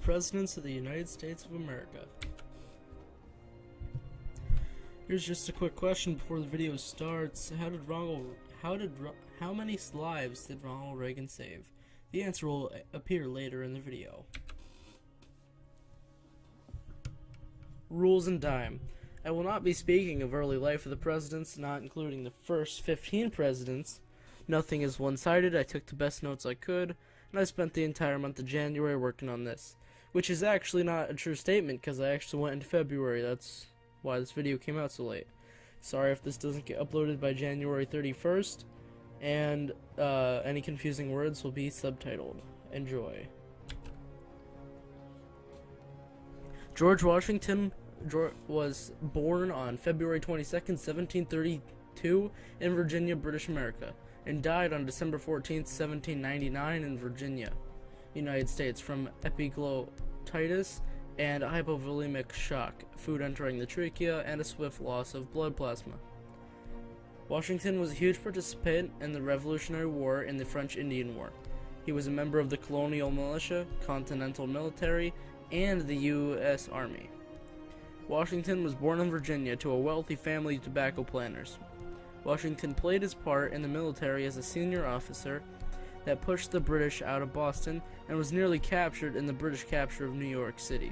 Presidents of the United States of America. Here's just a quick question before the video starts. How many lives did Ronald Reagan save? The answer will appear later in the video. Rules and dime. I will not be speaking of early life of the presidents, not including the first 15 presidents. Nothing is one-sided. I took the best notes I could, and I spent the entire month of January working on this, which is actually not a true statement because I actually went into February. That's why this video came out so late. Sorry if this doesn't get uploaded by January 31st, and any confusing words will be subtitled. Enjoy. George Washington was born on February 22nd, 1732 in Virginia, British America, and died on December 14th, 1799 in Virginia, United States, from epiglottitis and hypovolemic shock, food entering the trachea, and a swift loss of blood plasma. Washington was a huge participant in the Revolutionary War and the French Indian War. He was a member of the colonial militia, continental military, and the U.S. Army. Washington was born in Virginia to a wealthy family of tobacco planters. Washington played his part in the military as a senior officer that pushed the British out of Boston and was nearly captured in the British capture of New York City.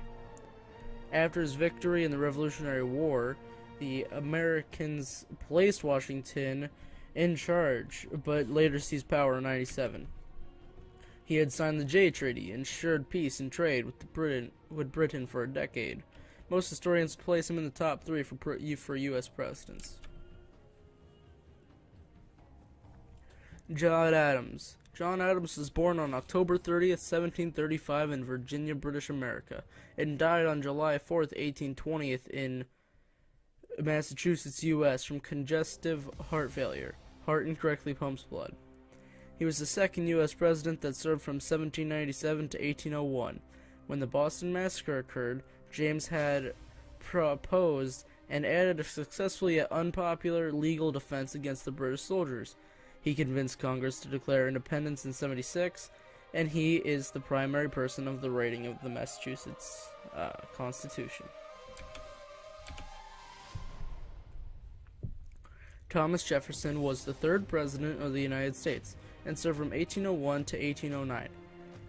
After his victory in the Revolutionary War, the Americans placed Washington in charge, but later seized power in 97. He had signed the Jay Treaty, ensured peace and trade with Britain for a decade. Most historians place him in the top 3 for U.S. presidents. John Adams. John Adams was born on October 30th, 1735 in Virginia, British America, and died on July 4th, 1820 in Massachusetts, U.S. from congestive heart failure. Heart incorrectly pumps blood. He was the second U.S. president that served from 1797 to 1801. When the Boston Massacre occurred, James had proposed and added a successfully yet unpopular legal defense against the British soldiers. He convinced Congress to declare independence in 76, and he is the primary person of the writing of the Massachusetts Constitution. Thomas Jefferson was the third president of the United States and served from 1801 to 1809.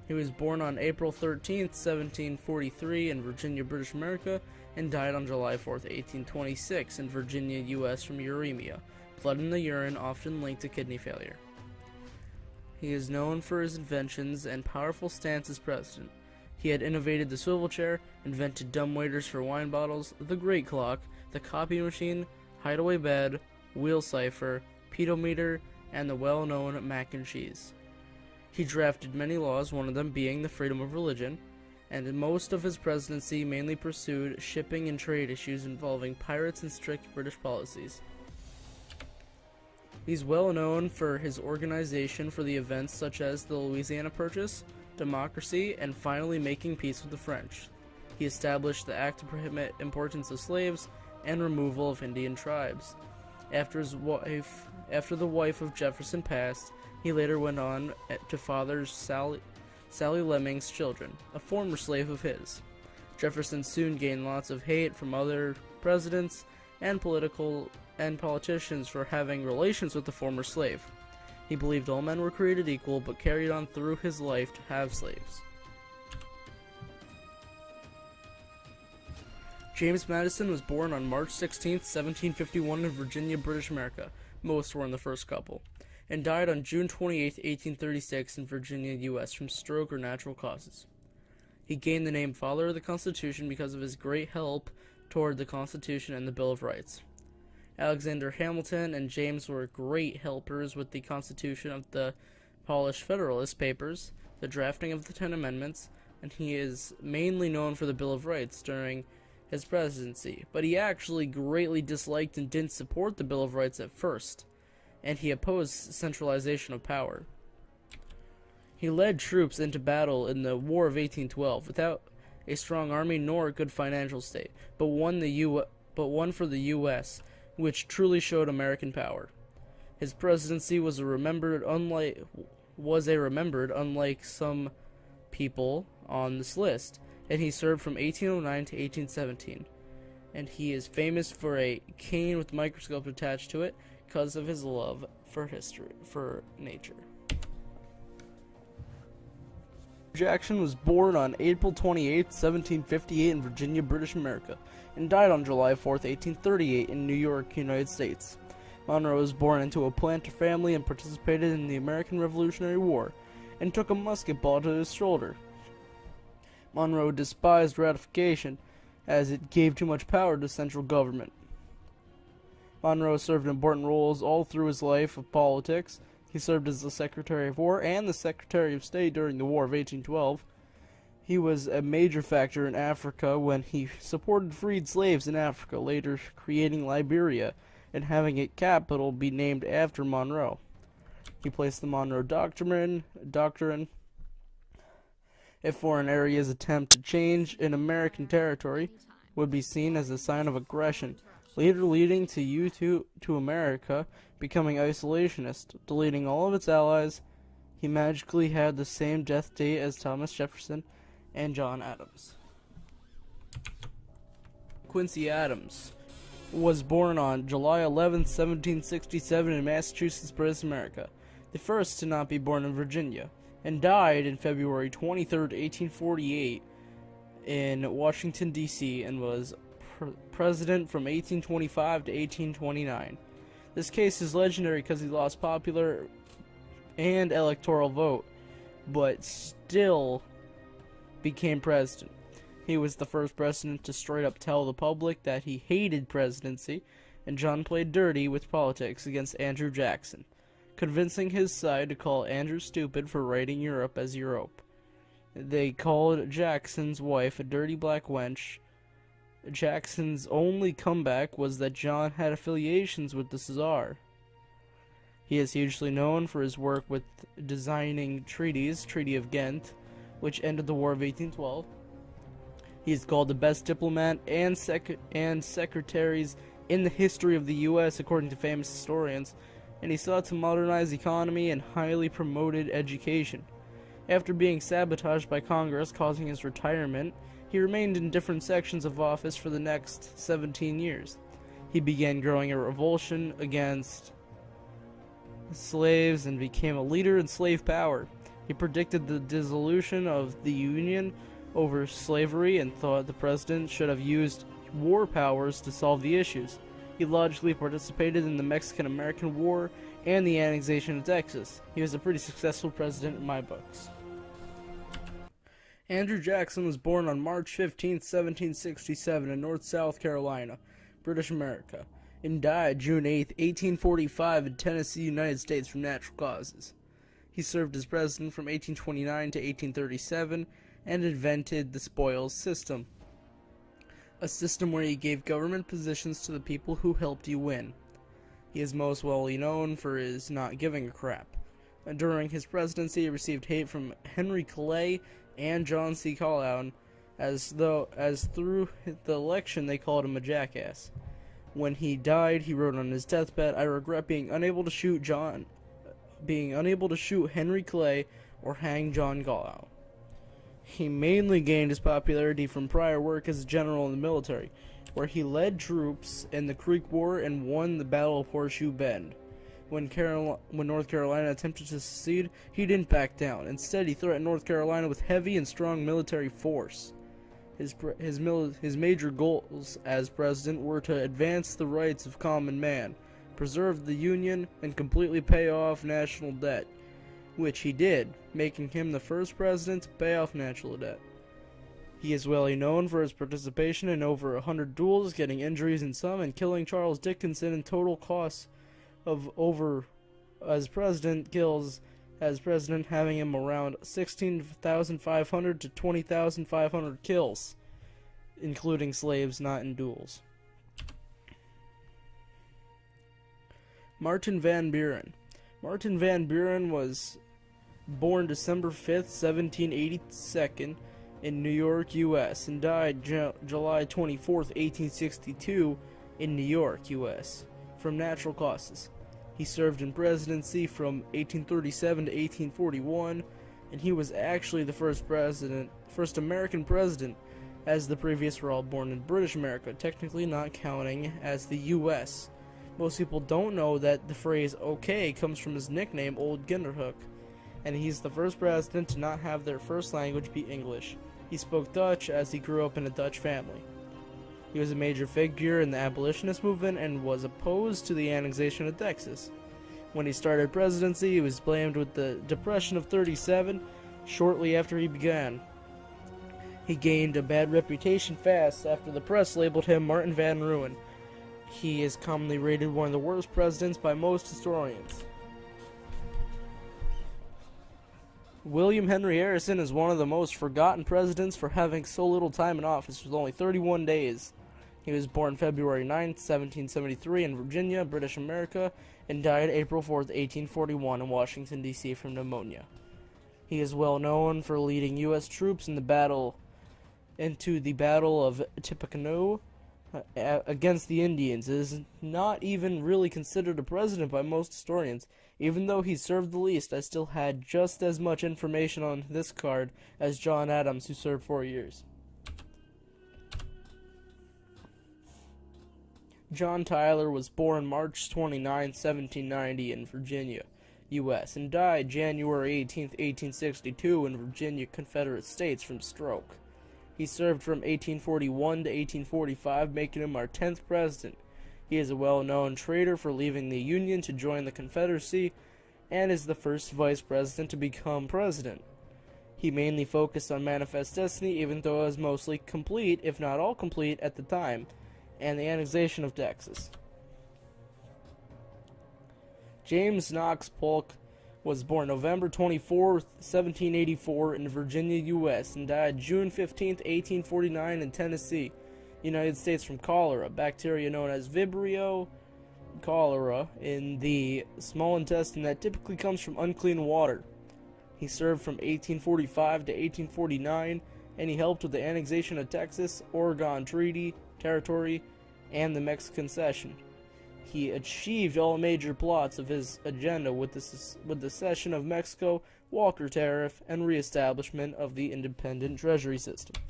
He was born on April 13, 1743 in Virginia, British America, and died on July 4, 1826 in Virginia, U.S. from uremia, blood in the urine often linked to kidney failure. He is known for his inventions and powerful stance as president. He had innovated the swivel chair, invented dumbwaiters for wine bottles, the great clock, the copy machine, hideaway bed, wheel cipher, pedometer, and the well-known mac and cheese. He drafted many laws, one of them being the freedom of religion, and in most of his presidency mainly pursued shipping and trade issues involving pirates and strict British policies. He's well known for his organization for the events such as the Louisiana Purchase, democracy, and finally making peace with the French. He established the Act to prohibit importation of slaves and removal of Indian tribes. After the wife of Jefferson passed, he later went on to father Sally Leming's children, a former slave of his. Jefferson soon gained lots of hate from other presidents and politicians for having relations with the former slave. He believed all men were created equal, but carried on through his life to have slaves. James Madison was born on March 16, 1751 in Virginia, British America. Most were in the first couple. And died on June 28, 1836 in Virginia, U.S. from stroke or natural causes. He gained the name Father of the Constitution because of his great help toward the Constitution and the Bill of Rights. Alexander Hamilton and James were great helpers with the Constitution of the Polish Federalist Papers, the drafting of the 10 Amendments, and he is mainly known for the Bill of Rights during his presidency, but he actually greatly disliked and didn't support the Bill of Rights at first, and he opposed centralization of power. He led troops into battle in the War of 1812 without a strong army nor a good financial state, but won for the U.S., which truly showed American power. His presidency was remembered unlike some people on this list, and he served from 1809 to 1817. And he is famous for a cane with a microscope attached to it because of his love for nature. Jackson was born on April 28, 1758 in Virginia, British America, and died on July 4, 1838 in New York, United States. Monroe was born into a planter family and participated in the American Revolutionary War, and took a musket ball to his shoulder. Monroe despised ratification, as it gave too much power to central government. Monroe served important roles all through his life of politics. He served as the Secretary of War and the Secretary of State during the War of 1812. He was a major factor in Africa when he supported freed slaves in Africa, later creating Liberia and having its capital be named after Monroe. He placed the Monroe Doctrine if foreign areas attempt to change in American territory would be seen as a sign of aggression, later leading to America becoming isolationist, deleting all of its allies. He magically had the same death date as Thomas Jefferson and John Adams. Quincy Adams was born on July 11, 1767 in Massachusetts, British America, the first to not be born in Virginia, and died in February 23, 1848 in Washington, D.C., and was president from 1825 to 1829. This case is legendary because he lost popular and electoral vote, but still became president. He was the first president to straight up tell the public that he hated presidency, and John played dirty with politics against Andrew Jackson, convincing his side to call Andrew stupid for writing Europe as Europe. They called Jackson's wife a dirty black wench. Jackson's only comeback was that John had affiliations with the Czar. He is hugely known for his work with designing treaties, Treaty of Ghent, which ended the War of 1812. He is called the best diplomat and secretaries in the history of the U.S., according to famous historians, and he sought to modernize the economy and highly promoted education. After being sabotaged by Congress, causing his retirement, he remained in different sections of office for the next 17 years. He began growing a revulsion against slaves and became a leader in slave power. He predicted the dissolution of the Union over slavery and thought the president should have used war powers to solve the issues. He logically participated in the Mexican-American War and the annexation of Texas. He was a pretty successful president in my books. Andrew Jackson was born on March 15, 1767 in North South Carolina, British America, and died June 8, 1845 in Tennessee, United States from natural causes. He served as president from 1829 to 1837 and invented the spoils system, a system where he gave government positions to the people who helped you win. He is most well known for his not giving a crap. During his presidency, he received hate from Henry Clay and John C. Calhoun, as through the election they called him a jackass. When he died, he wrote on his deathbed, "I regret being unable to shoot Henry Clay or hang John Calhoun." He mainly gained his popularity from prior work as a general in the military, where he led troops in the Creek War and won the Battle of Horseshoe Bend. When North Carolina attempted to secede, he didn't back down. Instead, he threatened North Carolina with heavy and strong military force. His major goals as president were to advance the rights of common man, preserve the Union, and completely pay off national debt, which he did, making him the first president to pay off national debt. He is well known for his participation in over 100 duels, getting injuries in some, and killing Charles Dickinson in total costs of over, as president, having him around 16,500 to 20,500 kills, including slaves not in duels. Martin Van Buren. Martin Van Buren was born December 5th, 1782 in New York, U.S., and died July 24th, 1862 in New York, U.S., from natural causes. He served in presidency from 1837 to 1841 and he was actually the first American president, as the previous were all born in British America, technically not counting as the U.S. Most people don't know that the phrase "okay" comes from his nickname, Old Ginderhook, and he's the first president to not have their first language be English. He spoke Dutch as he grew up in a Dutch family. He was a major figure in the abolitionist movement and was opposed to the annexation of Texas. When he started presidency, he was blamed with the Depression of '37 shortly after he began. He gained a bad reputation fast after the press labeled him Martin Van Ruin. He is commonly rated one of the worst presidents by most historians. William Henry Harrison is one of the most forgotten presidents for having so little time in office, with only 31 days. He was born February 9, 1773 in Virginia, British America, and died April 4, 1841 in Washington, D.C. from pneumonia. He is well known for leading U.S. troops in the Battle of Tippecanoe against the Indians. It is not even really considered a president by most historians. Even though he served the least, I still had just as much information on this card as John Adams, who served 4 years. John Tyler was born March 29, 1790 in Virginia, U.S., and died January 18, 1862 in Virginia, Confederate States, from stroke. He served from 1841 to 1845, making him our 10th president. He is a well-known traitor for leaving the Union to join the Confederacy, and is the first vice president to become president. He mainly focused on Manifest Destiny, even though it was mostly complete, if not all complete, at the time, and the annexation of Texas. James Knox Polk was born November 24, 1784 in Virginia, U.S., and died June 15, 1849 in Tennessee, United States, from cholera, bacteria known as Vibrio cholera in the small intestine that typically comes from unclean water. He served from 1845 to 1849, and he helped with the annexation of Texas, Oregon Treaty, Territory, and the Mexican Cession. He achieved all major plots of his agenda with the cession of Mexico, Walker Tariff, and reestablishment of the independent treasury system.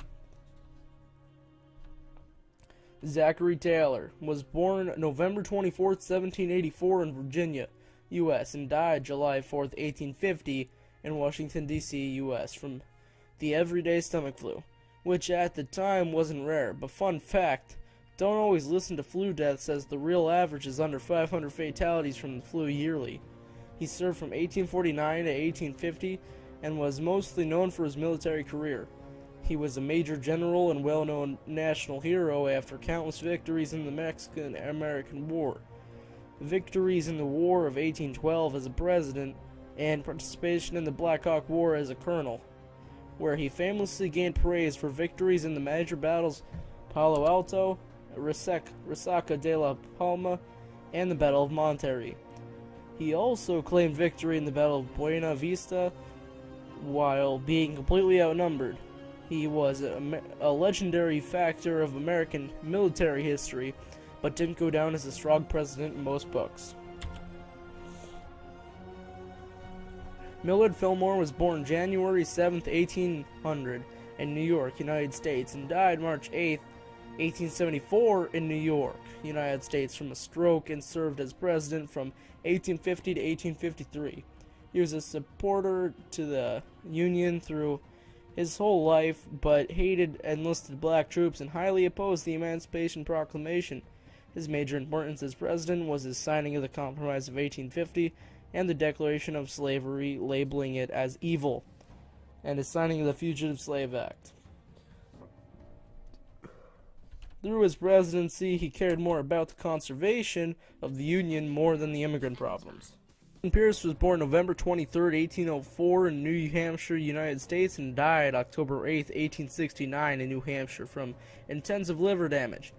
Zachary Taylor was born November 24, 1784 in Virginia, U.S., and died July 4, 1850 in Washington, D.C., U.S., from the everyday stomach flu, which at the time wasn't rare. But fun fact, don't always listen to flu deaths, as the real average is under 500 fatalities from the flu yearly. He served from 1849 to 1850 and was mostly known for his military career. He was a major general and well-known national hero after countless victories in the Mexican-American War, victories in the War of 1812 as a president, and participation in the Black Hawk War as a colonel, where he famously gained praise for victories in the major battles Palo Alto, Resaca de la Palma, and the Battle of Monterrey. He also claimed victory in the Battle of Buena Vista while being completely outnumbered. He was a legendary factor of American military history, but didn't go down as a strong president in most books. Millard Fillmore was born January 7, 1800 in New York, United States, and died March 8, 1874 in New York, United States, from a stroke, and served as president from 1850 to 1853. He was a supporter to the Union through his whole life, but hated enlisted black troops and highly opposed the Emancipation Proclamation. His major importance as president was his signing of the Compromise of 1850 and the Declaration of Slavery, labeling it as evil, and his signing of the Fugitive Slave Act. Through his presidency, he cared more about the conservation of the Union more than the immigrant problems. Pierce was born November 23, 1804 in New Hampshire, United States, and died October 8, 1869 in New Hampshire from intensive liver damage.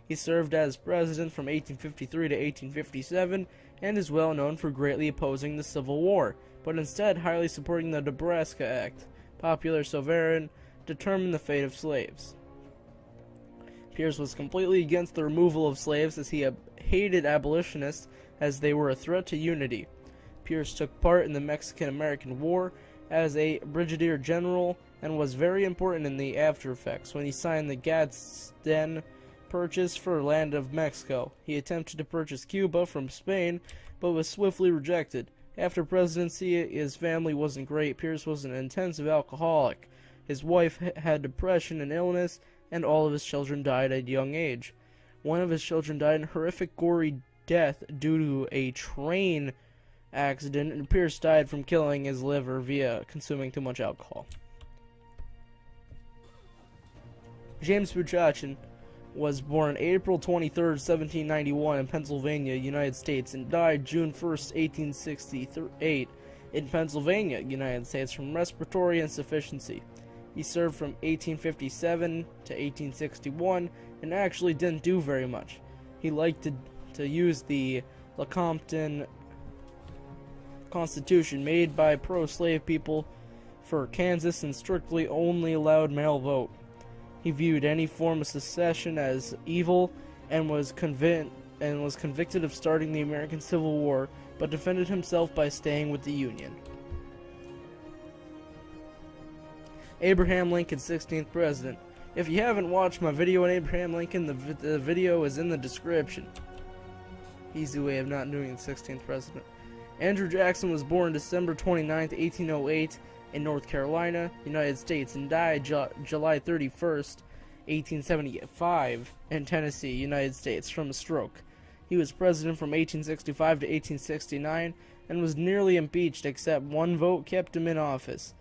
He served as president from 1853 to 1857 and is well known for greatly opposing the Civil War, but instead highly supporting the Nebraska Act, popular sovereign, determined the fate of slaves. Pierce was completely against the removal of slaves, as he hated abolitionists as they were a threat to unity. Pierce took part in the Mexican-American War as a brigadier general and was very important in the after effects when he signed the Gadsden Purchase for land of Mexico. He attempted to purchase Cuba from Spain, but was swiftly rejected. After presidency, his family wasn't great. Pierce was an intensive alcoholic. His wife had depression and illness, and all of his children died at a young age. One of his children died in a horrific, gory death due to a train accident, and Pierce died from killing his liver via consuming too much alcohol. James Buchanan was born April 23, 1791 in Pennsylvania, United States, and died June 1, 1868 in Pennsylvania, United States, from respiratory insufficiency. He served from 1857 to 1861 and actually didn't do very much. He liked to use the Lecompton Constitution made by pro-slave people for Kansas and strictly only allowed male vote. He viewed any form of secession as evil and was convicted of starting the American Civil War, but defended himself by staying with the Union. Abraham Lincoln, 16th President. If you haven't watched my video on Abraham Lincoln, the video is in the description. Easy way of not doing the 16th President. Andrew Jackson was born December 29, 1808 in North Carolina, United States, and died July 31st, 1875 in Tennessee, United States, from a stroke. He was president from 1865 to 1869 and was nearly impeached except one vote kept him in office.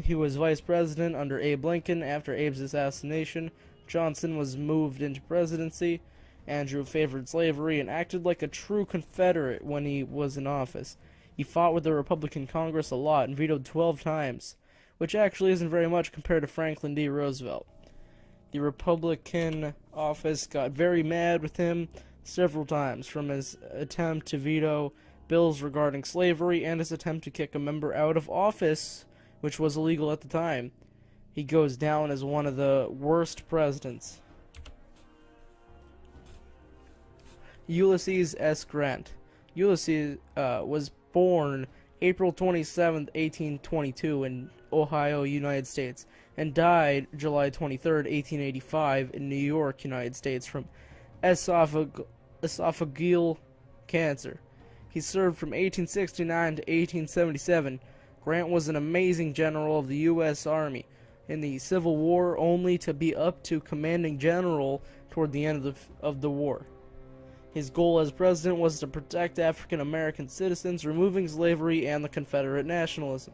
He was vice president under Abe Lincoln. After Abe's assassination, Johnson was moved into presidency. Andrew favored slavery and acted like a true Confederate when he was in office. He fought with the Republican Congress a lot and vetoed 12 times, which actually isn't very much compared to Franklin D. Roosevelt. The Republican office got very mad with him several times, from his attempt to veto bills regarding slavery and his attempt to kick a member out of office, which was illegal at the time. He goes down as one of the worst presidents. Ulysses S. Grant. Ulysses was born April 27, 1822 in Ohio, United States, and died July 23, 1885 in New York, United States, from esophageal cancer. He served from 1869 to 1877. Grant was an amazing general of the U.S. Army in the Civil War, only to be up to commanding general toward the end of the war. His goal as president was to protect African American citizens, removing slavery and the Confederate nationalism.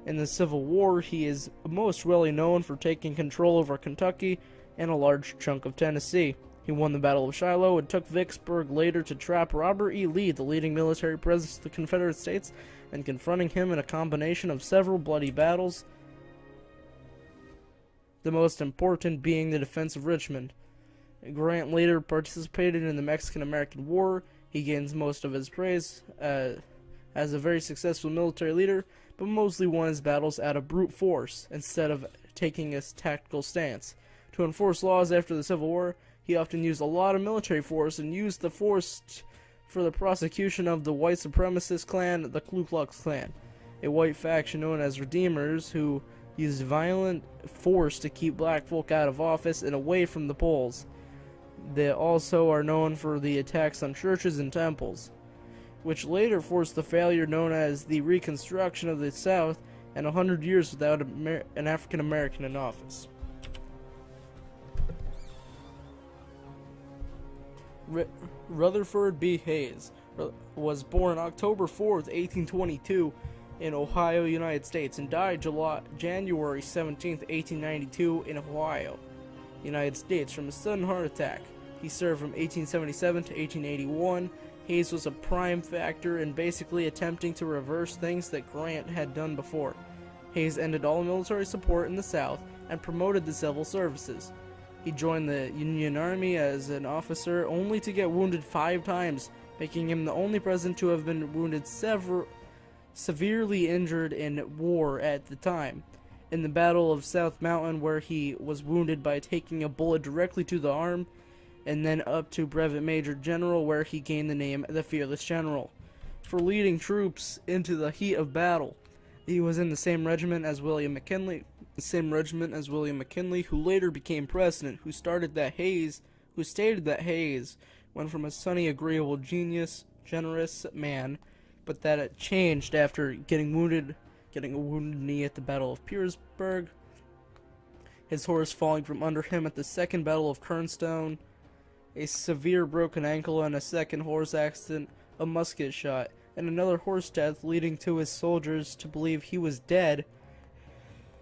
In the Civil War, he is most well known for taking control over Kentucky and a large chunk of Tennessee. He won the Battle of Shiloh and took Vicksburg later to trap Robert E. Lee, the leading military presence of the Confederate States, and confronting him in a combination of several bloody battles, the most important being the defense of Richmond. Grant later participated in the Mexican-American War. He gains most of his praise as a very successful military leader, but mostly won his battles out of brute force instead of taking a tactical stance. To enforce laws after the Civil War, he often used a lot of military force and used the force for the prosecution of the white supremacist clan, the Ku Klux Klan, a white faction known as Redeemers who used violent force to keep black folk out of office and away from the polls. They also are known for the attacks on churches and temples, which later forced the failure known as the Reconstruction of the South and 100 years without an African American in office. Rutherford B. Hayes was born October 4th, 1822 in Ohio, United States, and died January 17th, 1892 in Ohio, United States, from a sudden heart attack. He served from 1877 to 1881. Hayes was a prime factor in basically attempting to reverse things that Grant had done before. Hayes ended all military support in the South and promoted the civil services. He joined the Union Army as an officer only to get wounded 5 times, making him the only president to have been wounded severely injured in war at the time. In the Battle of South Mountain, where he was wounded by taking a bullet directly to the arm, and then up to Brevet Major General, where he gained the name the Fearless General, for leading troops into the heat of battle. He was in the same regiment as William McKinley, who later became president, who stated that Hayes went from a sunny, agreeable, generous man, but that it changed after getting a wounded knee at the Battle of Petersburg, his horse falling from under him at the Second Battle of Kernstone, a severe broken ankle and a second horse accident, a musket shot, and another horse death, leading to his soldiers to believe he was dead.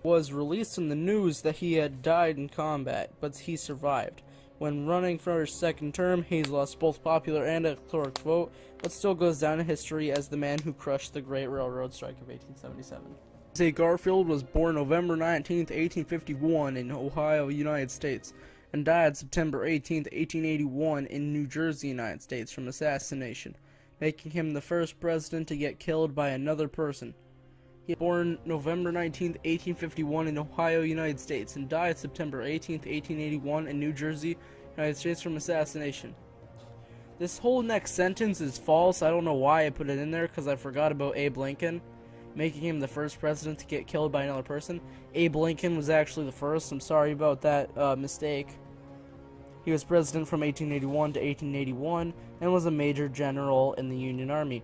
Was released in the news that he had died in combat, but he survived. When running for his second term, Hayes lost both popular and electoral vote, but still goes down in history as the man who crushed the Great Railroad Strike of 1877. A. Garfield was born November 19, 1851 in Ohio, United States, and died September 18, 1881 in New Jersey, United States, from assassination, making him the first president to get killed by another person. He was born November 19, 1851 in Ohio, United States, and died September 18, 1881 in New Jersey, United States, from assassination. This whole next sentence is false. I don't know why I put it in there, because I forgot about Abe Lincoln, making him the first president to get killed by another person. Abe Lincoln was actually the first. I'm sorry about that mistake. He was president from 1881 to 1881, and was a major general in the Union Army.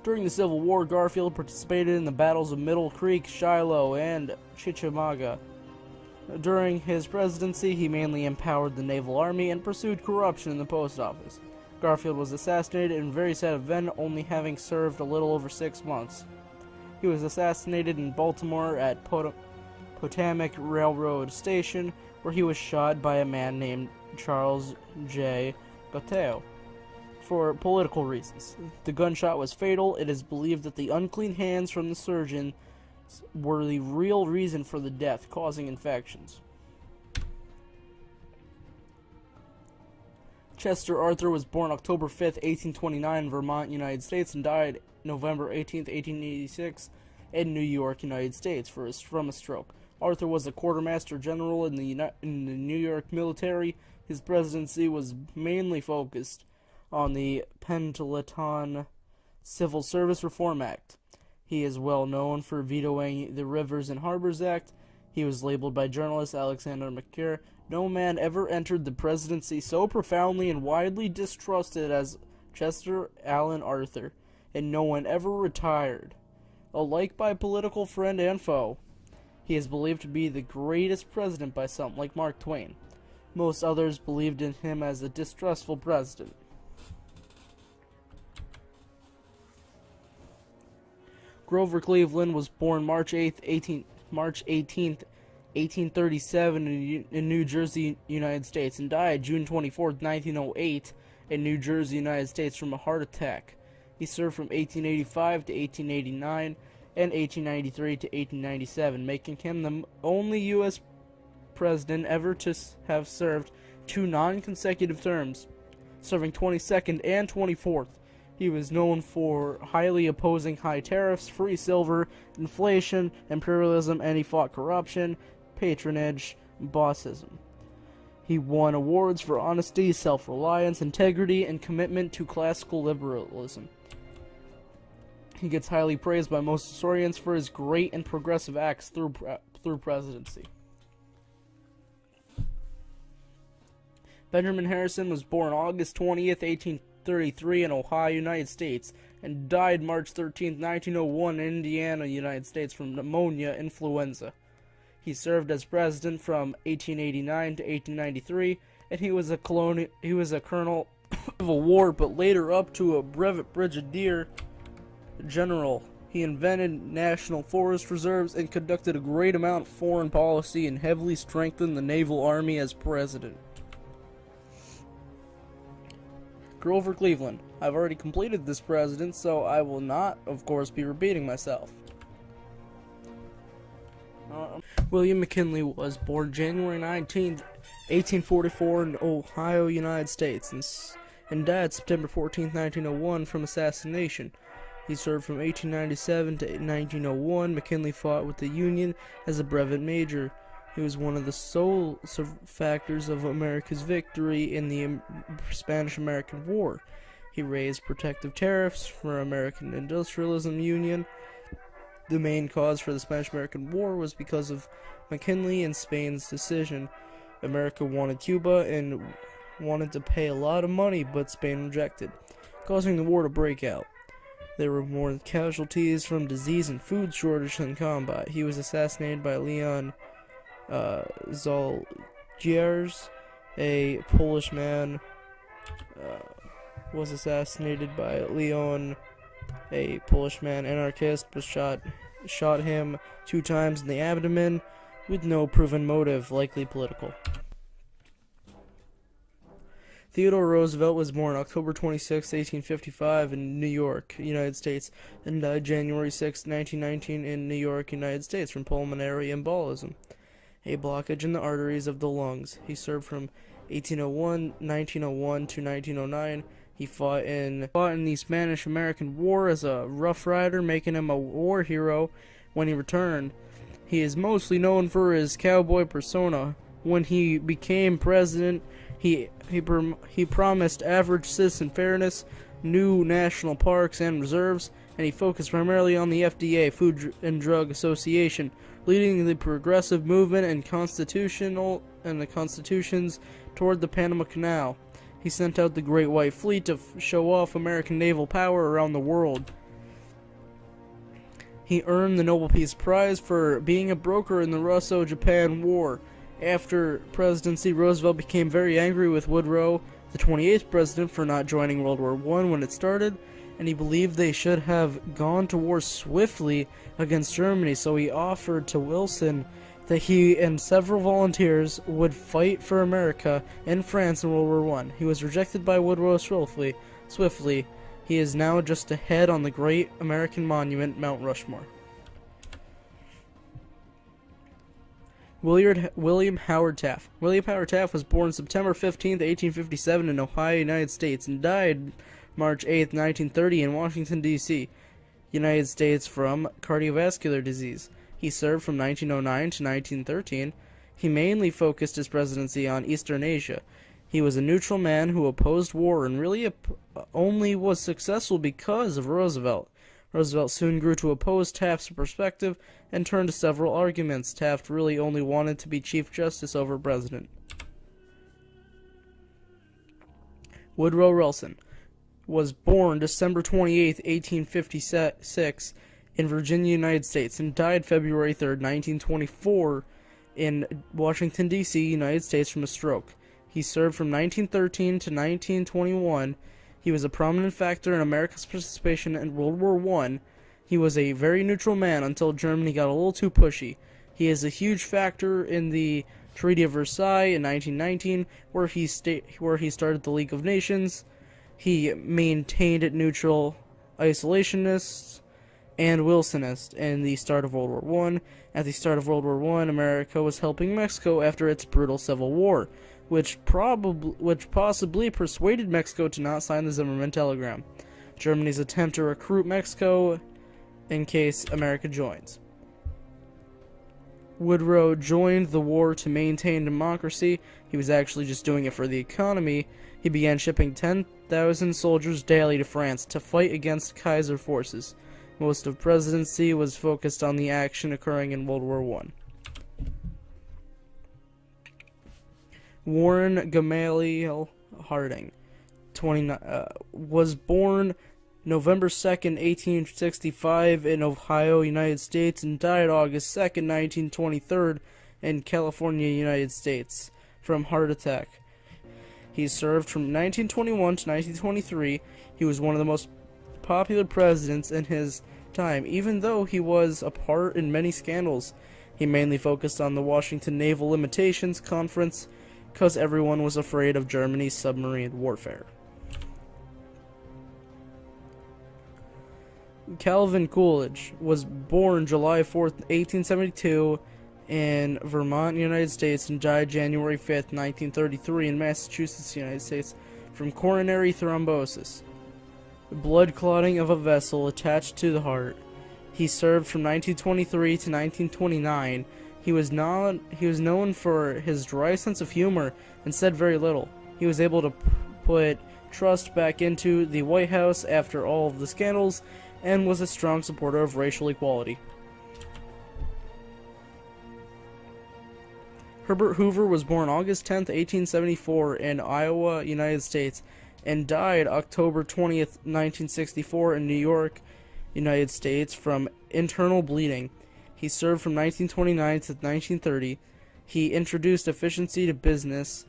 During the Civil War, Garfield participated in the battles of Middle Creek, Shiloh, and Chickamauga. During his presidency, he mainly empowered the Naval Army and pursued corruption in the post office. Garfield was assassinated in a very sad event, only having served a little over 6 months. He was assassinated in Baltimore at Potomac Railroad Station, where he was shot by a man named Charles J. Gauthier. For political reasons. The gunshot was fatal. It is believed that the unclean hands from the surgeon were the real reason for the death, causing infections. Chester Arthur was born October 5, 1829 in Vermont, United States, and died November 18, 1886 in New York, United States, from a stroke. Arthur was a quartermaster general in the New York military. His presidency was mainly focused on the Pendleton Civil Service Reform Act. He is well known for vetoing the Rivers and Harbors Act. He was labeled by journalist Alexander McCure, "No man ever entered the presidency so profoundly and widely distrusted as Chester Alan Arthur, and no one ever retired, alike by political friend and foe. He is believed to be the greatest president by some, like Mark Twain. Most others believed in him as a distrustful president." Grover Cleveland was born March 18th, 1837 in New Jersey, United States, and died June 24th, 1908 in New Jersey, United States, from a heart attack. He served from 1885 to 1889 and 1893 to 1897, making him the only U.S. president ever to have served 2 non-consecutive terms, serving 22nd and 24th. He was known for highly opposing high tariffs, free silver, inflation, imperialism, and he fought corruption, patronage, and bossism. He won awards for honesty, self-reliance, integrity, and commitment to classical liberalism. He gets highly praised by most historians for his great and progressive acts through presidency. Benjamin Harrison was born August 20th, 1833 in Ohio, United States, and died March 13, 1901 in Indiana, United States, from pneumonia influenza. He served as president from 1889 to 1893, and he was a colonel of a war, but later up to a brevet brigadier general. He invented national forest reserves and conducted a great amount of foreign policy and heavily strengthened the naval army as president. Grover Cleveland. I've already completed this president, so I will not, of course, be repeating myself. William McKinley was born January 19, 1844 in Ohio, United States, and died September 14, 1901 from assassination. He served from 1897 to 1901. McKinley fought with the Union as a brevet major. He was one of the sole factors of America's victory in the Spanish-American War. He raised protective tariffs for American Industrialism Union The main cause for the Spanish-American War was because of McKinley and Spain's decision. America wanted Cuba and wanted to pay a lot of money, but Spain rejected, causing the war to break out. There were more casualties from disease and food shortage than combat. He was assassinated by Leon Zalgiers, a Polish man. Was assassinated by Leon, a Polish man. Anarchist was shot him 2 times in the abdomen with no proven motive, likely political. Theodore Roosevelt was born October 26, 1855 in New York, United States, and died January 6, 1919 in New York, United States from pulmonary embolism, a blockage in the arteries of the lungs. He served from 1901 to 1909. He fought in the Spanish-American War as a Rough Rider, making him a war hero when he returned. He is mostly known for his cowboy persona. When he became president, he promised average citizen fairness, new national parks and reserves, and he focused primarily on the FDA, Food and Drug Association, leading the progressive movement and the constitutions toward the Panama Canal. He sent out the Great White Fleet to show off American naval power around the world. He earned the Nobel Peace Prize for being a broker in the Russo-Japan War. After presidency, Roosevelt became very angry with Woodrow, the 28th president, for not joining World War I when it started, and he believed they should have gone to war swiftly against Germany, so he offered to Wilson that he and several volunteers would fight for America and France in World War I. He was rejected by Woodrow swiftly. He is now just ahead on the great American monument, Mount Rushmore. William Howard Taft. William Howard Taft was born September 15, 1857 in Ohio, United States, and died March 8, 1930 in Washington, D.C., United States, from cardiovascular disease. He served from 1909 to 1913. He mainly focused his presidency on Eastern Asia. He was a neutral man who opposed war and really only was successful because of Roosevelt. Roosevelt soon grew to oppose Taft's perspective and turned to several arguments. Taft really only wanted to be Chief Justice over President. Woodrow Wilson was born December 28, 1856 in Virginia, United States, and died February 3, 1924 in Washington, D.C., United States, from a stroke. He served from 1913 to 1921. He was a prominent factor in America's participation in World War I. He was a very neutral man until Germany got a little too pushy. He is a huge factor in the Treaty of Versailles in 1919, where he started the League of Nations. He maintained it neutral, isolationist, and Wilsonist in the start of World War I. At the start of World War I, America was helping Mexico after its brutal civil war, which possibly persuaded Mexico to not sign the Zimmerman Telegram, Germany's attempt to recruit Mexico in case America joins. Woodrow joined the war to maintain democracy. He was actually just doing it for the economy. He began shipping 10,000 soldiers daily to France to fight against Kaiser forces. Most of presidency was focused on the action occurring in World War I. Warren Gamaliel Harding was born November 2nd, 1865 in Ohio, United States, and died August 2nd, 1923 in California, United States, from heart attack. He served from 1921 to 1923. He was one of the most popular presidents in his time, even though he was a part in many scandals. He mainly focused on the Washington Naval Limitations Conference because everyone was afraid of Germany's submarine warfare. Calvin Coolidge was born July 4th, 1872 in Vermont, United States, and died January 5th, 1933 in Massachusetts, United States, from coronary thrombosis, blood clotting of a vessel attached to the heart. He served from 1923 to 1929. He was known for his dry sense of humor and said very little. He was able to put trust back into the White House after all of the scandals and was a strong supporter of racial equality. Herbert Hoover was born August 10th, 1874 in Iowa, United States, and died October 20th, 1964 in New York, United States from internal bleeding. He served from 1929 to 1930. He introduced efficiency to business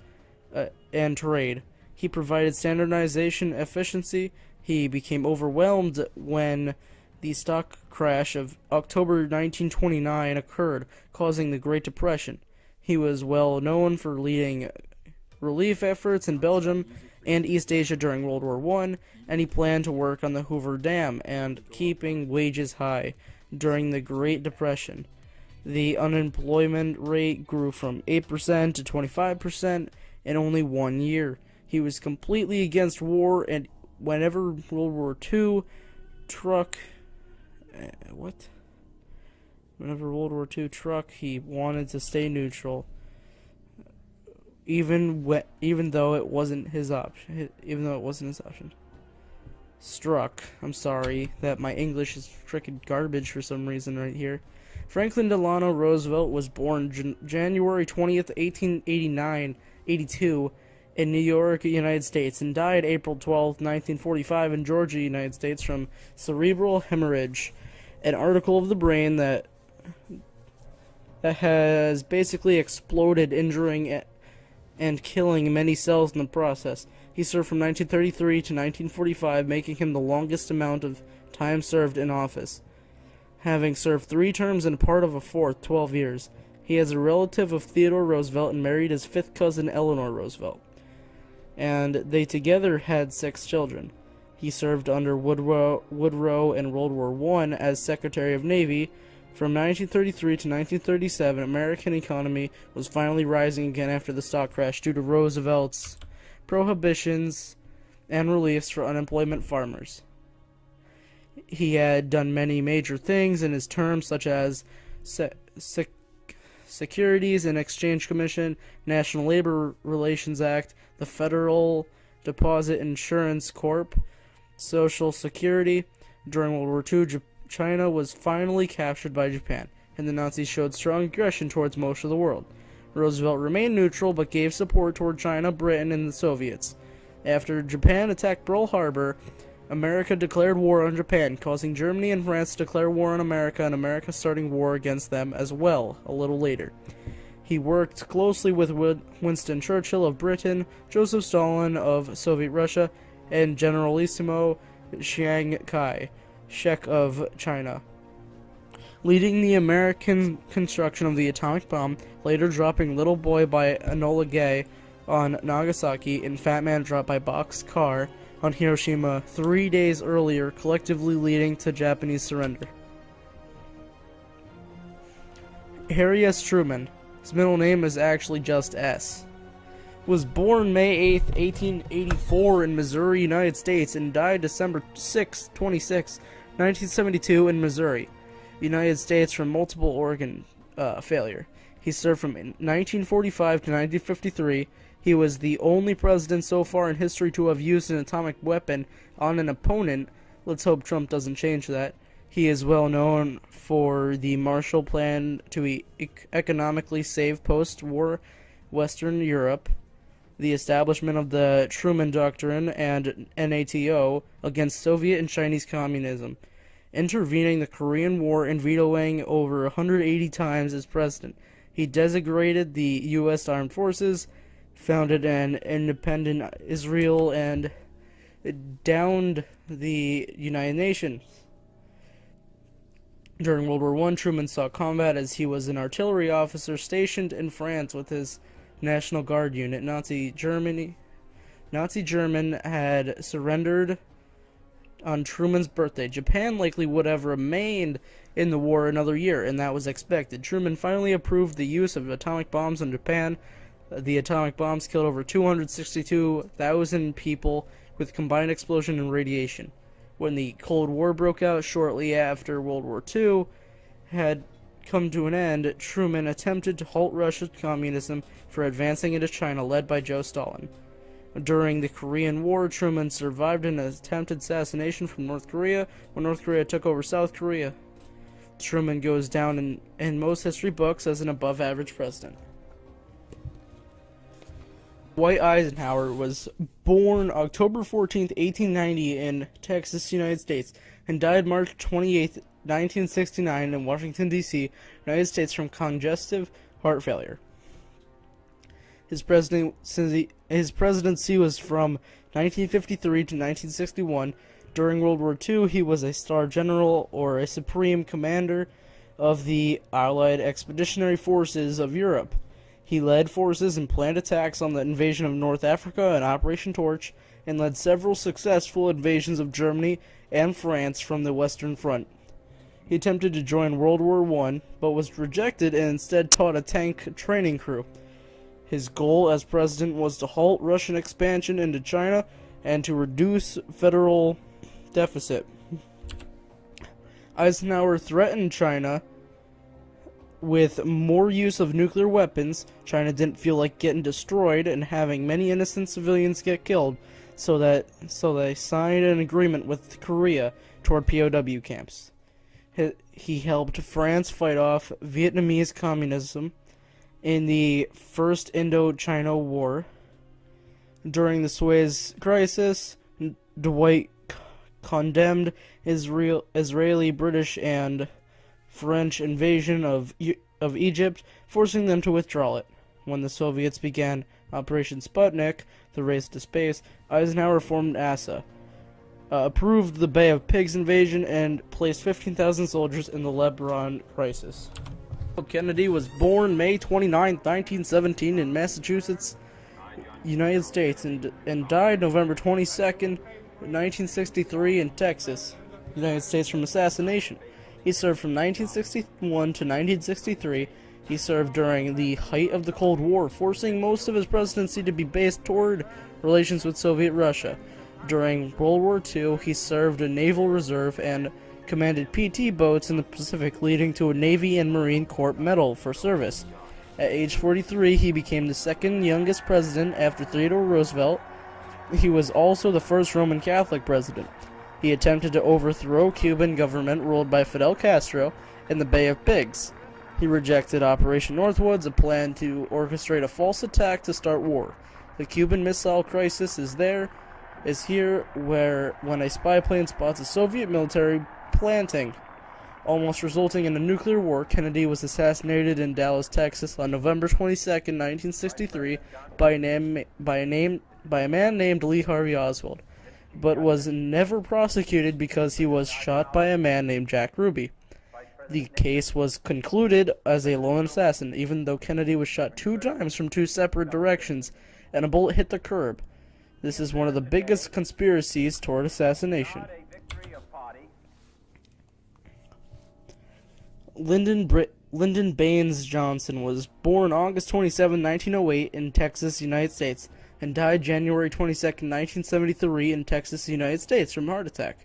and trade. He provided standardization efficiency. He became overwhelmed when the stock crash of October 1929 occurred, causing the Great Depression. He was well known for leading relief efforts in Belgium and East Asia during World War I, and he planned to work on the Hoover Dam and keeping wages high during the Great Depression. The unemployment rate grew from 8% to 25% in only 1 year. He was completely against war, and whenever World War II Whenever World War II struck, he wanted to stay neutral, even though it wasn't his option. Struck. I'm sorry that my English is frickin' garbage for some reason right here. Franklin Delano Roosevelt was born January 20th, 1882 in New York, United States, and died April 12th, 1945 in Georgia, United States from cerebral hemorrhage, an article of the brain that has basically exploded, injuring and killing many cells in the process. He served from 1933 to 1945, making him the longest amount of time served in office, having served 3 terms and part of a fourth, 12 years. He is a relative of Theodore Roosevelt and married his 5th cousin Eleanor Roosevelt, and they together had 6 children. He served under Woodrow in World War I as Secretary of Navy. From 1933 to 1937, American economy was finally rising again after the stock crash due to Roosevelt's prohibitions and reliefs for unemployment farmers. He had done many major things in his term, such as Securities and Exchange Commission, National Labor Relations Act, the Federal Deposit Insurance Corp., Social Security. During World War II, China was finally captured by Japan, and the Nazis showed strong aggression towards most of the world. Roosevelt remained neutral, but gave support toward China, Britain, and the Soviets. After Japan attacked Pearl Harbor, America declared war on Japan, causing Germany and France to declare war on America, and America starting war against them as well a little later. He worked closely with Winston Churchill of Britain, Joseph Stalin of Soviet Russia, and Generalissimo Chiang Kai-shek of China, leading the American construction of the atomic bomb, later dropping Little Boy by Enola Gay on Nagasaki and Fat Man dropped by Boxcar on Hiroshima 3 days earlier, collectively leading to Japanese surrender. Harry S. Truman, his middle name is actually just S, was born May 8, 1884 in Missouri, United States, and died December 26, 1972 in Missouri, United States from multiple organ failure. He served from 1945 to 1953. He was the only president so far in history to have used an atomic weapon on an opponent. Let's hope Trump doesn't change that. He is well known for the Marshall Plan to economically save post-war Western Europe, the establishment of the Truman Doctrine and NATO against Soviet and Chinese communism, intervening the Korean War and vetoing over 180 times as president. He designated the U.S. Armed Forces, founded an independent Israel, and downed the United Nations. During World War I, Truman saw combat as he was an artillery officer stationed in France with his National Guard unit. Nazi German had surrendered on Truman's birthday. Japan likely would have remained in the war another year, and that was expected. Truman finally approved the use of atomic bombs on Japan. The atomic bombs killed over 262,000 people with combined explosion and radiation. When the Cold War broke out shortly after World War II had come to an end, Truman attempted to halt Russia's communism for advancing into China, led by Joe Stalin. During the Korean War, Truman survived an attempted assassination from North Korea when North Korea took over South Korea. Truman goes down in most history books as an above-average president. Dwight Eisenhower was born October 14th, 1890 in Texas, United States, and died March 28th, 1969 in Washington, D.C., United States from congestive heart failure. His presidency was from 1953 to 1961. During World War II, he was a Star General or a Supreme Commander of the Allied Expeditionary Forces of Europe. He led forces and planned attacks on the invasion of North Africa and Operation Torch, and led several successful invasions of Germany and France from the Western Front. He attempted to join World War I, but was rejected and instead taught a tank training crew. His goal as president was to halt Russian expansion into China and to reduce federal deficit. Eisenhower threatened China with more use of nuclear weapons. China didn't feel like getting destroyed and having many innocent civilians get killed, so they signed an agreement with Korea toward POW camps. He helped France fight off Vietnamese communism in the First Indochina War. During the Suez Crisis, Dwight condemned Israeli, British, and French invasion of Egypt, forcing them to withdraw it. When the Soviets began Operation Sputnik, the race to space, Eisenhower formed NASA, approved the Bay of Pigs invasion, and placed 15,000 soldiers in the Lebanon crisis. Kennedy was born May 29, 1917 in Massachusetts, United States, and died November 22nd, 1963 in Texas, United States from assassination. He served from 1961 to 1963. He served during the height of the Cold War, forcing most of his presidency to be based toward relations with Soviet Russia. During World War II, he served in Naval Reserve and commanded PT boats in the Pacific, leading to a Navy and Marine Corps Medal for service. At age 43, he became the second youngest president after Theodore Roosevelt. He was also the first Roman Catholic president. He attempted to overthrow Cuban government ruled by Fidel Castro in the Bay of Pigs. He rejected Operation Northwoods, a plan to orchestrate a false attack to start war. The Cuban Missile Crisis is here when a spy plane spots a Soviet military planting, almost resulting in a nuclear war. Kennedy was assassinated in Dallas, Texas on November 22, 1963 by a man named Lee Harvey Oswald, but was never prosecuted because he was shot by a man named Jack Ruby. The case was concluded as a lone assassin, even though Kennedy was shot 2 times from 2 separate directions, and a bullet hit the curb. This is one of the biggest conspiracies toward assassination. Lyndon Baines Johnson was born August 27, 1908 in Texas, United States, and died January 22, 1973 in Texas, United States from heart attack.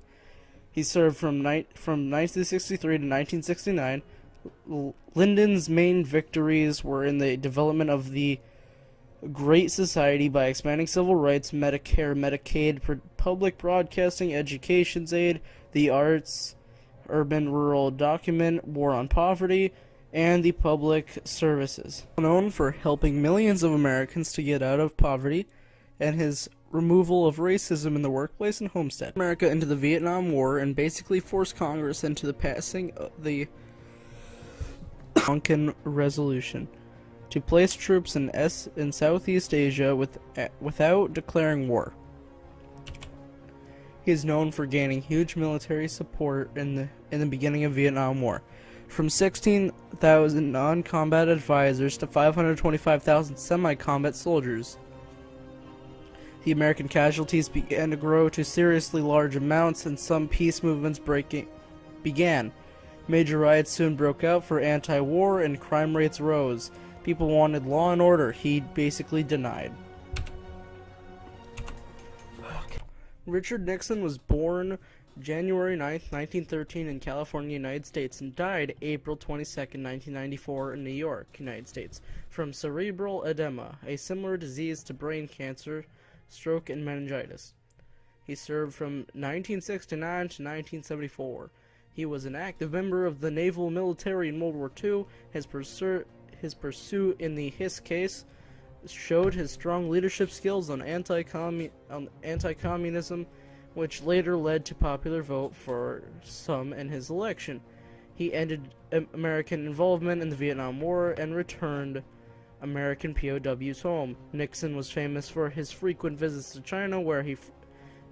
He served from 1963 to 1969. Lyndon's main victories were in the development of the Great Society by expanding civil rights, Medicare, Medicaid, public broadcasting, education's aid, the arts, urban-rural document, war on poverty, and the public services. Known for helping millions of Americans to get out of poverty, and his removal of racism in the workplace and homestead. America into the Vietnam War and basically forced Congress into the passing of the Tonkin Resolution to place troops in Southeast Asia without declaring war. He is known for gaining huge military support in the beginning of Vietnam War, from 16,000 non-combat advisors to 525,000 semi-combat soldiers. The American casualties began to grow to seriously large amounts, and some peace movements began. Major riots soon broke out for anti-war, and crime rates rose. People wanted law and order. He basically denied. Richard Nixon was born January 9, 1913 in California, United States, and died April 22, 1994 in New York, United States, from cerebral edema, a similar disease to brain cancer, stroke, and meningitis. He served from 1969 to 1974. He was an active member of the naval military in World War II. His pursuit in the Hiss case showed his strong leadership skills on anti-communism, which later led to popular vote for some in his election. He ended American involvement in the Vietnam War and returned American POWs home. Nixon was famous for his frequent visits to China, where he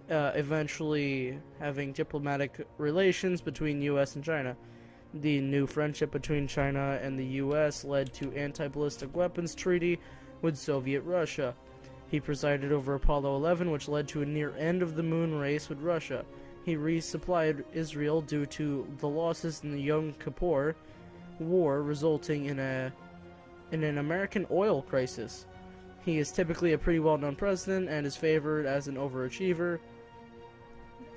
eventually having diplomatic relations between U.S. and China. The new friendship between China and the U.S. led to anti-ballistic weapons treaty with Soviet Russia. He presided over Apollo 11, which led to a near end of the moon race with Russia. He resupplied Israel due to the losses in the Yom Kippur War, resulting in an American oil crisis. He is typically a pretty well-known president and is favored as an overachiever.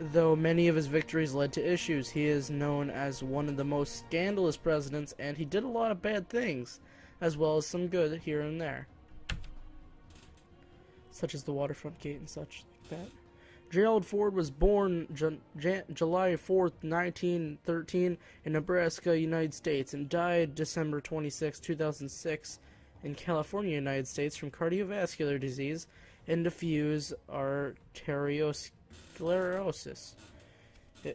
Though many of his victories led to issues, he is known as one of the most scandalous presidents, and he did a lot of bad things, as well as some good here and there, such as the waterfront gate and such like that. Gerald Ford was born July 4th, 1913 in Nebraska, United States, and died December 26, 2006 in California, United States from cardiovascular disease and diffuse arteriosclerosis.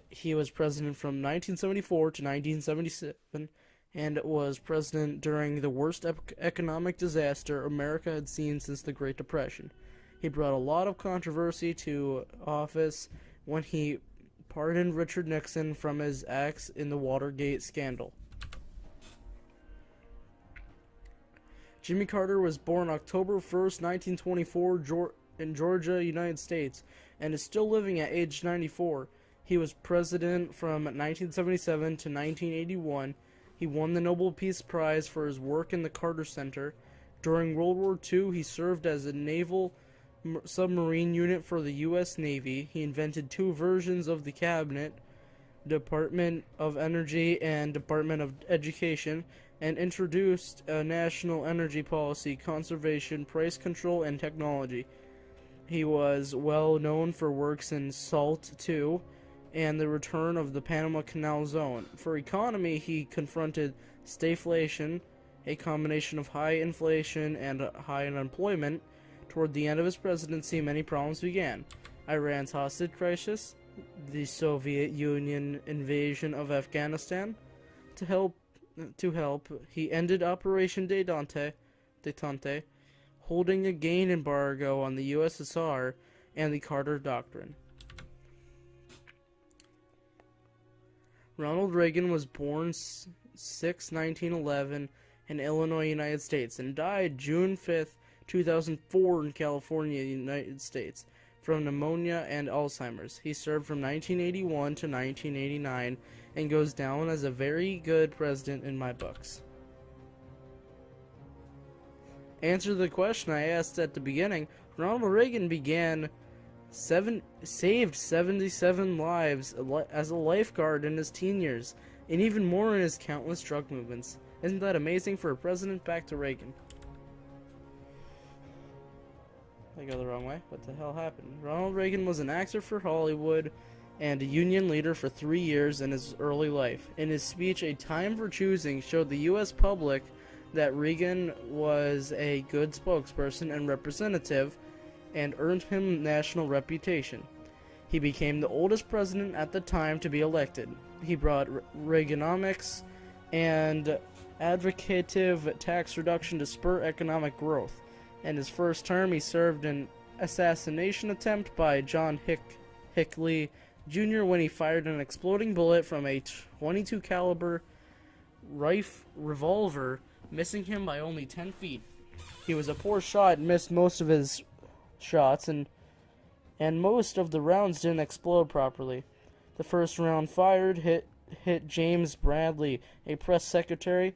He was president from 1974 to 1977 and was president during the worst economic disaster America had seen since the Great Depression. He brought a lot of controversy to office when he pardoned Richard Nixon from his acts in the Watergate scandal. Jimmy Carter was born October 1st, 1924 in Georgia, United States, and is still living at age 94. He was president from 1977 to 1981. He won the Nobel Peace Prize for his work in the Carter Center. During World War II, he served as a naval submarine unit for the U.S. Navy. He invented two versions of the cabinet, Department of Energy and Department of Education, and introduced a national energy policy, conservation, price control, and technology. He was well known for works in SALT II and the return of the Panama Canal Zone. For economy, he confronted stagflation, a combination of high inflation and high unemployment. Toward the end of his presidency, many problems began. Iran's hostage crisis, the Soviet Union invasion of Afghanistan. To help, he ended Operation Détente, holding a grain embargo on the USSR, and the Carter Doctrine. Ronald Reagan was born 6/1911 in Illinois, United States, and died June 5th, 2004 in California, United States, from pneumonia and Alzheimer's. He served from 1981 to 1989 and goes down as a very good president in my books. Answer the question I asked at the beginning. Ronald Reagan saved 77 lives as a lifeguard in his teen years, and even more in his countless drug movements. Isn't that amazing for a president? Back to Reagan. I go the wrong way. What the hell happened? Ronald Reagan was an actor for Hollywood and a union leader for 3 years in his early life. In his speech, A Time for Choosing, showed the U.S. public that Reagan was a good spokesperson and representative and earned him national reputation. He became the oldest president at the time to be elected. He brought Reaganomics and advocative tax reduction to spur economic growth. In his first term, he served an assassination attempt by John Hinckley Jr. when he fired an exploding bullet from a .22 caliber revolver, missing him by only 10 feet. He was a poor shot and missed most of his shots, and most of the rounds didn't explode properly. The first round fired hit James Bradley, a press secretary,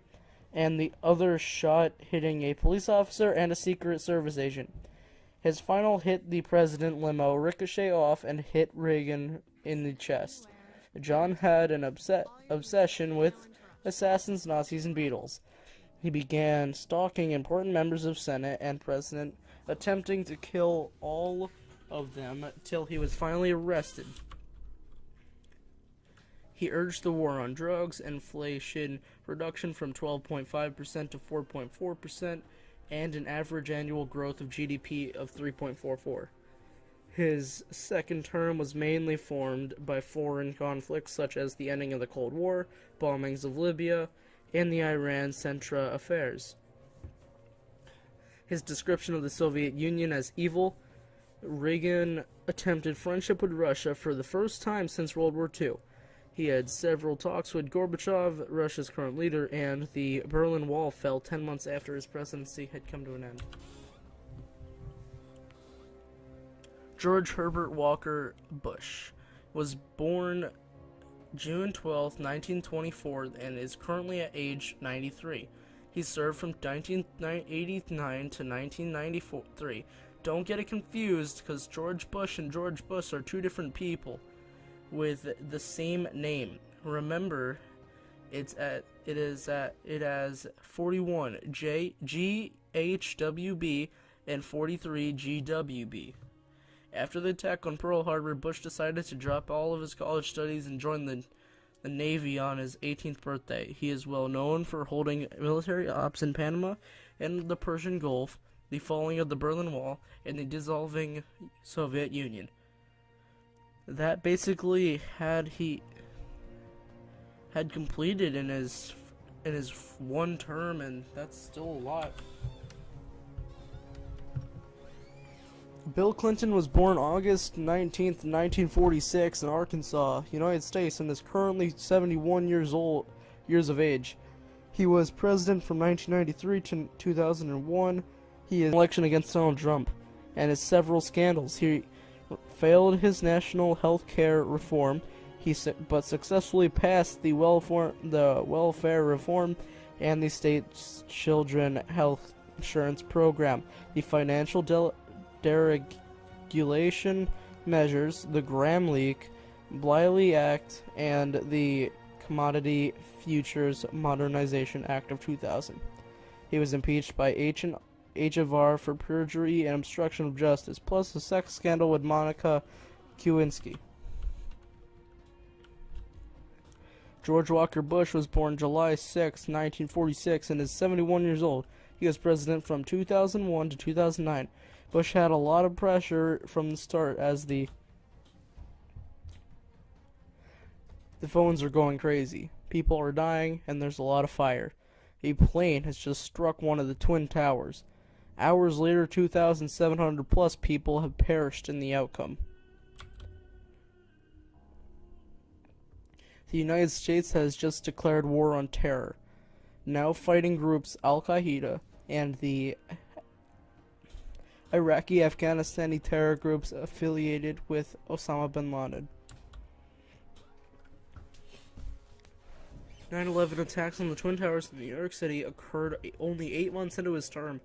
and the other shot hitting a police officer and a Secret Service agent. His final hit the president limo, ricocheted off, and hit Reagan in the chest. John had an obsession with assassins, Nazis, and Beatles. He began stalking important members of Senate and President, attempting to kill all of them till he was finally arrested. He urged the war on drugs, inflation reduction from 12.5% to 4.4%, and an average annual growth of GDP of 3.44. His second term was mainly formed by foreign conflicts such as the ending of the Cold War, bombings of Libya, and the Iran-Contra affairs. His description of the Soviet Union as evil. Reagan attempted friendship with Russia for the first time since World War II. He had several talks with Gorbachev, Russia's current leader, and the Berlin Wall fell 10 months after his presidency had come to an end. George Herbert Walker Bush was born June 12, 1924, and is currently at age 93. He served from 1989 to 1993. Don't get it confused, because George Bush and George Bush are two different people with the same name. Remember, it has 41 GHWB and 43 GWB. After the attack on Pearl Harbor, Bush decided to drop all of his college studies and join the Navy on his 18th birthday. He is well known for holding military ops in Panama and the Persian Gulf, the falling of the Berlin Wall, and the dissolving Soviet Union. That basically had completed in his one term, and that's still a lot. Bill Clinton was born August 19th, 1946 in Arkansas, United States, and is currently 71 years of age. He was president from 1993 to 2001. He is election against Donald Trump and has several scandals. He failed his national health care reform, but successfully passed the welfare reform and the state's children health insurance program, the financial deregulation measures, the Graham Leak, Bliley Act, and the Commodity Futures Modernization Act of 2000. He was impeached by H.R. for perjury and obstruction of justice, plus a sex scandal with Monica Lewinsky. George Walker Bush was born July 6, 1946, and is 71 years old. He was president from 2001 to 2009. Bush had a lot of pressure from the start as the phones are going crazy. People are dying, and there's a lot of fire. A plane has just struck one of the Twin Towers. Hours later, 2,700 plus people have perished in the outcome. The United States has just declared war on terror. Now fighting groups Al-Qaeda and the Iraqi-Afghanistani terror groups affiliated with Osama bin Laden. 9/11 attacks on the Twin Towers in New York City occurred only 8 months into his term.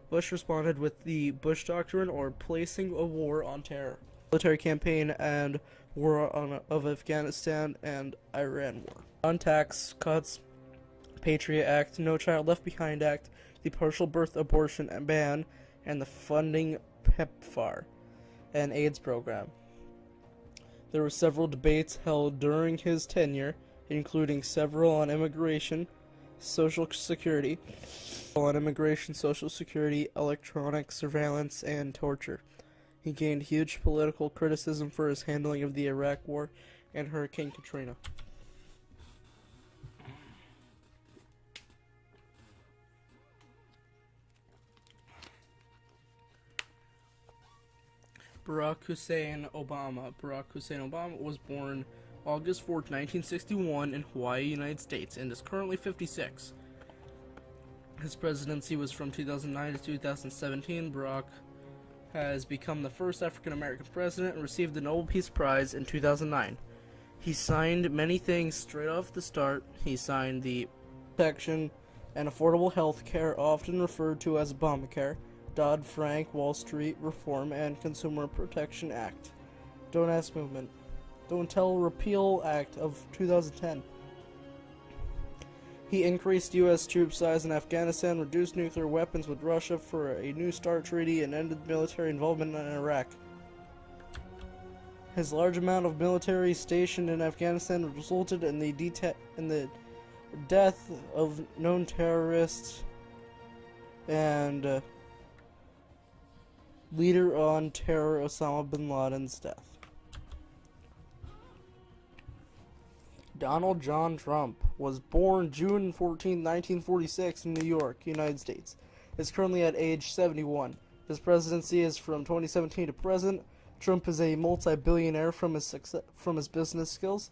Bush responded with the Bush Doctrine, or placing a war on terror, military campaign, and war of Afghanistan and Iran war. On tax cuts, Patriot Act, No Child Left Behind Act, the partial birth abortion ban, and the funding PEPFAR, an AIDS program. There were several debates held during his tenure, including several on immigration, Social Security, electronic surveillance, and torture. He gained huge political criticism for his handling of the Iraq War and Hurricane Katrina. Barack Hussein Obama was born August 4, 1961 in Hawaii, United States, and is currently 56. His presidency was from 2009 to 2017. Barack has become the first African-American president and received the Nobel Peace Prize in 2009. He signed many things straight off the start. He signed the Protection and Affordable Health Care, often referred to as Obamacare, Dodd-Frank Wall Street Reform, and Consumer Protection Act. Don't Ask Movement. Don't Tell Repeal Act of 2010. He increased U.S. troop size in Afghanistan, reduced nuclear weapons with Russia for a New START treaty, and ended military involvement in Iraq. His large amount of military stationed in Afghanistan resulted in the death of known terrorists and leader on terror Osama bin Laden's death. Donald John Trump was born June 14, 1946 in New York, United States. Is currently at age 71. His presidency is from 2017 to present. Trump is a multi-billionaire from his business skills.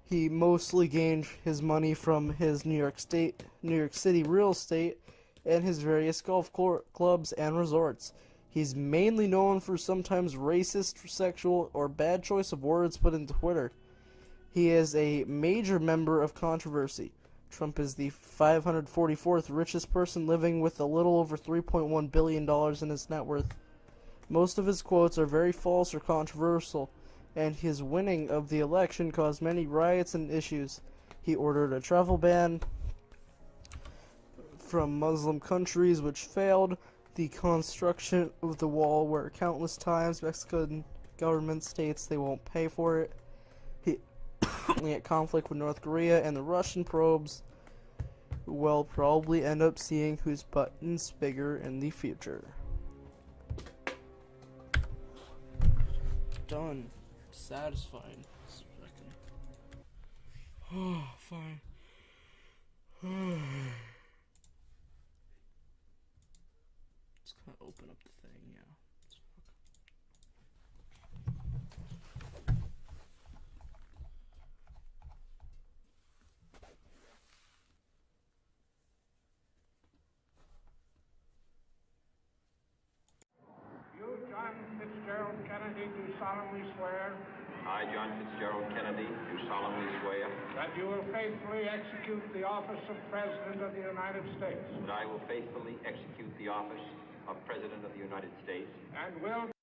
He mostly gained his money from his New York City real estate and his various golf clubs and resorts. He's mainly known for sometimes racist, sexual, or bad choice of words put into Twitter. He is a major member of controversy. Trump is the 544th richest person living with a little over $3.1 billion in his net worth. Most of his quotes are very false or controversial, and his winning of the election caused many riots and issues. He ordered a travel ban from Muslim countries, which failed. The construction of the wall, where countless times Mexican government states they won't pay for it. He at conflict with North Korea and the Russian probes. We'll probably end up seeing whose button's bigger in the future. Done. Satisfied. Oh, fine. Just gonna open up the thing, yeah. John Fitzgerald Kennedy, do solemnly swear I, John Fitzgerald Kennedy, do solemnly swear that you will faithfully execute the office of President of the United States that I will faithfully execute the office of President of the United States and will